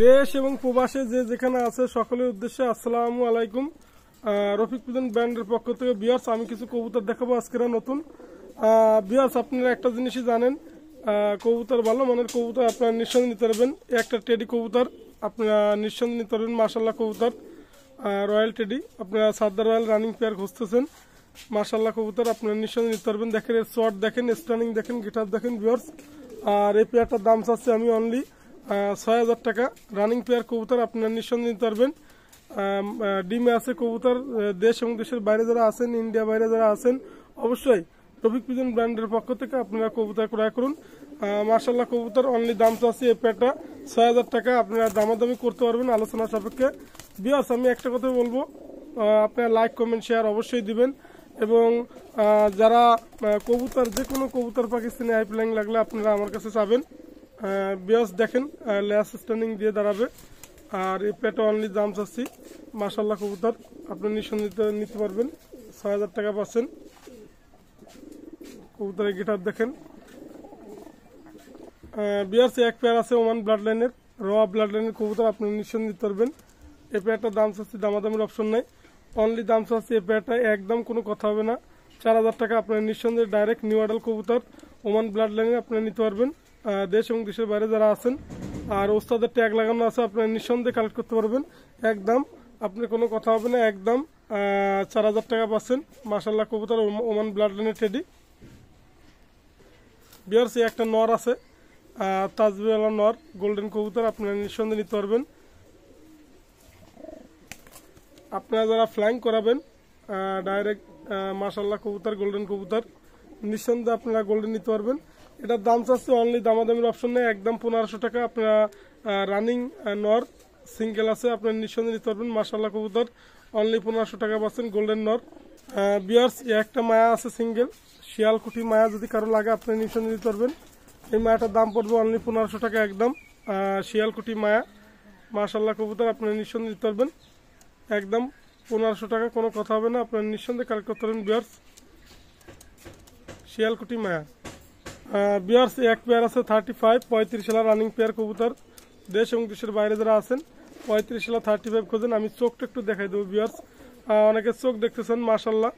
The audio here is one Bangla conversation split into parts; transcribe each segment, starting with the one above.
দেশ এবং প্রবাসে যে যেখানে আছে সকলের উদ্দেশ্যে আসসালামু আলাইকুম। রফিক পিজন ব্র্যান্ডের পক্ষ থেকে ভিউয়ার্স আমি কিছু কবুতর দেখাবো আজকের নতুন। ভিউয়ার্স আপনারা একটা জিনিসই জানেন, কবুতর ভালো মানের কবুতর আপনারা নিঃসন্দেহে নিতে পারবেন। একটা টেডি কবুতর আপনারা নিঃসন্দেহে নিতে পারবেন। মাশাআল্লাহ কবুতর রয়্যাল টেডি, আপনারা সাদ্দার রয়্যাল রানিং পেয়ার খুঁজতেছেন। মাশাআল্লাহ কবুতর আপনারা নিঃসন্দেহে নিতে পারবেন। দেখেন এর শট দেখেন, স্টানিং দেখেন, গিটার দেখেন ভিউয়ার্স। আর এই পেয়ারটার দাম চাচ্ছি আমি অনলি ৬,০০০ টাকা। রানিং পেয়ার কবুতর আপনারা নিঃসন্দেহে নিতে পারবেন। ডিমে আছে কবুতর। দেশ এবং দেশের বাইরে যারা আছেন, ইন্ডিয়া বাইরে যারা আছেন, অবশ্যই রফিক পিজন ব্র্যান্ডের পক্ষ থেকে আপনারা কবুতর ক্রয় করুন। মাশাআল্লাহ কবুতর অনলি দাম চাচ্ছি এই পেয়ারটা ৬,০০০ টাকা। আপনারা দামাদামি করতে পারবেন আলোচনা সাপেক্ষে। ভিউয়ার্স আমি একটা কথা বলবো, আপনারা লাইক কমেন্ট শেয়ার অবশ্যই দিবেন। এবং যারা কবুতর যে কোনো কবুতর পাকিস্তানি আইপ্লাইং লাগলে আপনারা আমার কাছে চাবেন। ভিউয়ার্স দেখেন লেস স্ট্যান্ডিং দিয়ে দাঁড়াবে। আর এই পেটা অনলি দাম চাচ্ছি মাশাআল্লাহ কবুতর আপনি নিঃসন্দেহে নিতে পারবেন। ৬,০০০ টাকা পাচ্ছেন। কবুতরের গিটার দেখেন। ভিউয়ার্স এক পেয়ার আছে ওমান ব্লাড লাইনের, র ব্লাড লাইনের কবুতর আপনি নিঃসন্দেহে নিতে পারবেন। এই পেয়ারটার দাম চাচ্ছি, দামাদামির অপশন নাই, অনলি দাম চাচ্ছি এই পেয়ারটা একদম কোনো কথা হবে না ৪,০০০ টাকা। আপনার নিঃসন্দেহে ডাইরেক্ট নিউ আডাল কবুতর ওমান ব্লাড লাইনে আপনারা নিতে পারবেন। দেশ এবং দেশের বাইরে যারা আছেন, আর ওস্তাদের ট্যাগ লাগানো আছে, আপনারা নিঃসন্দেহে কালেক্ট করতে পারবেন। একদম আপনার কোনো কথা হবে না, একদম ৪,০০০ টাকা পাচ্ছেন। মাশাআল্লাহ কবুতর ওমান ব্লাড লাইনের টেডি। ভিউয়ার্স একটা নর আছে তাজবিওয়ালা নর গোল্ডেন কবুতর আপনারা নিঃসন্দেহে নিতে পারবেন। আপনারা যারা ফ্লাইং করাবেন ডাইরেক্ট মাশাআল্লাহ কবুতর গোল্ডেন কবুতর নিঃসন্দেহে আপনারা গোল্ডেন নিতে পারবেন। এটার দাম চাচ্ছে অনলি দামাদামির অপশন নেই, একদম ১৫০০ টাকা। আপনারা রানিং নর সিঙ্গেল আছে আপনারা নিঃসন্দেহে নিতে পারবেন। মাশাআল্লাহ কবুতর অনলি ১৫০০ টাকা পাচ্ছেন গোল্ডেন নর। ভিউয়ার্স একটা মায়া আছে সিঙ্গেল শিয়ালকুটি মায়া, যদি কারো লাগে আপনারা নিঃসন্দেহে নিতে পারবেন। এই মায়াটার দাম পড়বে অনলি ১৫০০ টাকা একদম। শিয়ালকুটি মায়া মাশাআল্লাহ কবুতর আপনারা নিঃসন্দেহে নিতে পারবেন একদম ১৫০০ টাকা, কোনো কথা হবে না, আপনারা নিঃসন্দেহে কালেক্ট করতে পারবেন। ভিউয়ার্স শিয়ালকুটি মায়া। ভিউয়ার্স এক পেয়ার আছে 35 ৩৫ সালা রানিং পেয়ার কবুতর। দেশ এবং দেশের বাইরে যারা আছেন ৩৫ সালা 35 খোঁজেন। আমি চোখটা একটু দেখাই দেবো ভিউয়ার্স, অনেকে চোখ দেখতেছেন মাশাআল্লাহ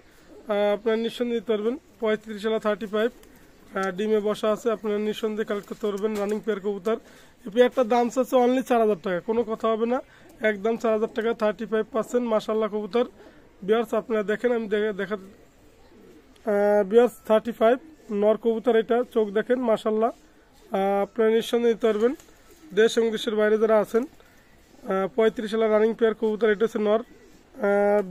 আপনারা নিঃসন্দেহে নিতে পারবেন। ৩৫ সালা 35 ডিমে বসা আছে, আপনারা নিঃসন্দেহে কালেক্ট করতে পারবেন রানিং পেয়ার কবুতর। এই পেয়ারটার দাম চাচ্ছে অনলি ৪,০০০ টাকা, কোনো কথা হবে না, একদম ৪,০০০ টাকা 35% মাশাআল্লাহ কবুতর। ভিউয়ার্স আপনারা দেখেন, আমি দেখা ভিউয়ার্স 35 নর কবুতর, এটা চোখ দেখেন মাশাআল্লাহ আপনারা নিঃসন্দেহে নিতে পারবেন। দেশ এবং দেশের বাইরে যারা আছেন ৩৫ সালের রানিং পেয়ার কবুতর, এটা হচ্ছে নর।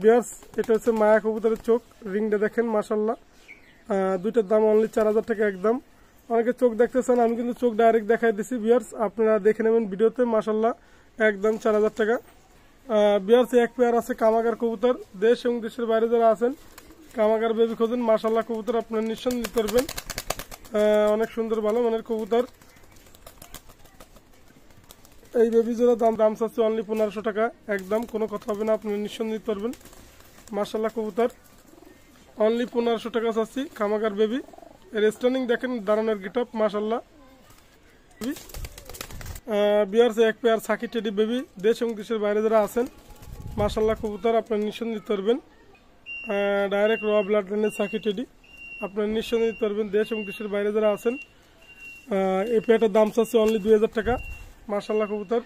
ভিউয়ার্স এটা হচ্ছে মায়া কবুতরের চোখ, রিংটা দেখেন মাশাআল্লাহ। দুইটার দাম অনলি ৪,০০০ টাকা একদম। অনেকে চোখ দেখতেছেন, আমি কিন্তু চোখ ডাইরেক্ট দেখাই দিচ্ছি ভিউয়ার্স, আপনারা দেখে নেবেন ভিডিওতে মাশাআল্লাহ একদম ৪,০০০ টাকা। ভিউয়ার্স এক পেয়ার আছে কামাগার কবুতর। দেশ এবং দেশের বাইরে যারা আছেন কামাগার বেবি খোঁজেন মাশাআল্লাহ কবুতর আপনারা নিঃসন্দেহে নিতে পারবেন। অনেক সুন্দর ভালো মানের কবুতর। এই বেবি জোড়া দাম চাচ্ছে অনলি ১৫০০ টাকা একদম, কোনো কথা হবে না, আপনারা নিঃসন্দেহে নিতে পারবেন। মাশাআল্লাহ কবুতর অনলি ১৫০০ টাকা চাচ্ছি কামাগার বেবি। এর স্ট্যান্ডিং দেখেন, দাঁড়ানোর গিটআপ মাশাআল্লাহ। ভিউয়ার্স এক পেয়ার সাকি টেডি বেবি। দেশ এবং দেশের বাইরে যারা আছেন মাশাআল্লাহ কবুতর আপনারা নিঃসন্দেহে নিতে পারবেন। ডাইরেক্ট র ব্লাড লাইনের সাকি টেডি আপনারা নিঃসন্দেহে নিতে পারবেন। দেশ এবং দেশের বাইরে যারা আছেন এই পেয়ারটার দাম চাচ্ছে অনলি ২,০০০ টাকা মাশাআল্লাহ কবুতর।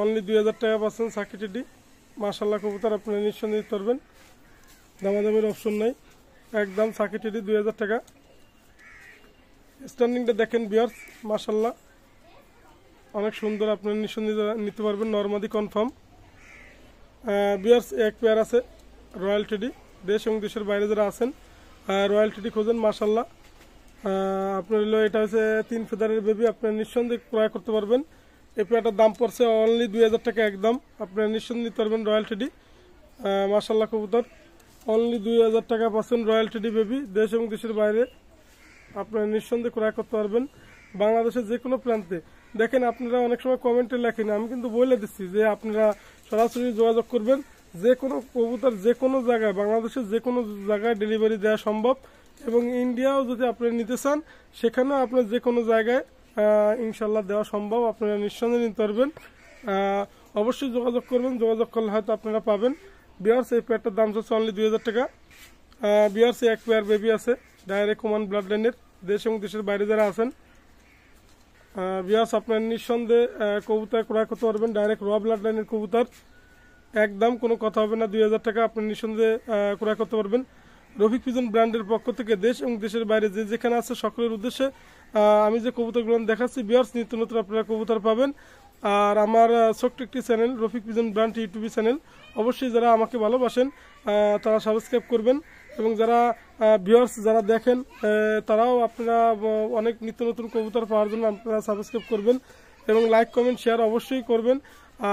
অনলি ২,০০০ টাকা পাচ্ছেন সাকি টেডি মাশাআল্লাহ কবুতর আপনারা নিঃসন্দেহে নিতে পারবেন। দামাদামির অপশন নাই, একদম সাকি টেডি ২,০০০ টাকা। স্ট্যান্ডিংটা দেখেন ভিউয়ার্স মাশাআল্লাহ অনেক সুন্দর, আপনারা নিঃসন্দেহে নিতে পারবেন, নরমাদি কনফার্ম। ভিউয়ার্স এক পেয়ার আছে রয়্যাল টেডি। দেশ এবং দেশের বাইরে যারা আছেন রয়্যাল টেডি খোঁজেন মাশাআল্লাহ। আপনার হলো এটা হচ্ছে ৩ ফেদারের বেবি, আপনারা নিঃসন্দেহে ক্রয় করতে পারবেন। এই পেয়ারটার দাম পড়ছে অনলি ২,০০০ টাকা একদম, আপনারা নিঃসন্দেহে নিতে পারবেন রয়্যাল টেডি মাশাআল্লাহ কবুতর। অনলি ২,০০০ টাকা পাচ্ছেন রয়্যাল টেডি বেবি। দেশ এবং দেশের বাইরে আপনারা নিঃসন্দেহে ক্রয় করতে পারবেন বাংলাদেশের যে কোনো প্রান্তে। দেখেন আপনারা অনেক সময় কমেন্টে লেখেন, আমি কিন্তু বলে দিচ্ছি যে আপনারা সরাসরি যোগাযোগ করবেন। যে কোনো কবুতর যে কোনো জায়গায়, বাংলাদেশের যে কোনো জায়গায় ডেলিভারি দেওয়া সম্ভব। এবং ইন্ডিয়াও যদি আপনি নিতে চান সেখানেও আপনার যে কোনো জায়গায় ইনশাল্লাহ দেওয়া সম্ভব, আপনারা নিঃসন্দেহে নিতে পারবেন। অবশ্যই যোগাযোগ করবেন, যোগাযোগ করলে হয়তো আপনারা পাবেন। বিয়ার্স এই পেয়ারটার দাম হচ্ছে অনলি 2000 টাকা। বিয়ার্স এক পেয়ার বেবি আছে ডাইরেক্ট ওমান ব্লাড লাইনের, দেশ এবং দেশের বাইরে যারা আছেন বিয়ার্স আপনার নিঃসন্দেহে কবুতর ক্রয় করতে পারবেন। ডাইরেক্ট র ব্লাড লাইনের কবুতর, একদম কোনো কথা হবে না। 2000 টাকা আপনি নিঃসন্দেহে ক্রয় করতে পারবেন। রফিক পিজন ব্র্যান্ডের পক্ষ থেকে দেশ এবং দেশের বাইরে যে যেখানে আছে সকলের উদ্দেশ্যে আমি যে কবুতরগুলো দেখাচ্ছি বিয়ার্স নিত্য নতুন আপনারা কবুতর পাবেন। আর আমার ছোট্ট একটি channel Rafiq pigeon brand YouTube channel, অবশ্যই যারা আমাকে ভালোবাসেন তারা সাবস্ক্রাইব করবেন, এবং যারা ভিউয়ার্স যারা দেখেন তারাও আপনারা অনেক নিত্য নতুন কবুতর পাওয়ার জন্য আপনারা সাবস্ক্রাইব করবেন এবং লাইক কমেন্ট শেয়ার অবশ্যই করবেন।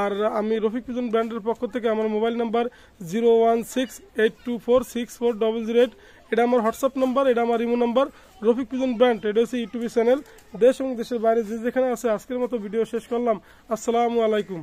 আর আমি রফিক পিজন ব্র্যান্ডের পক্ষ থেকে আমার মোবাইল নাম্বার 01682464008, এটা আমার হোয়াটসঅ্যাপ নাম্বার, এটা আমার imo number. Rafiq pigeon brand, এটা হচ্ছে ইউটিউব চ্যানেল। দেশ এবং দেশের বাইরে যে যেখানে আছে আজকের মতো ভিডিও শেষ করলাম। আসসালামু আলাইকুম।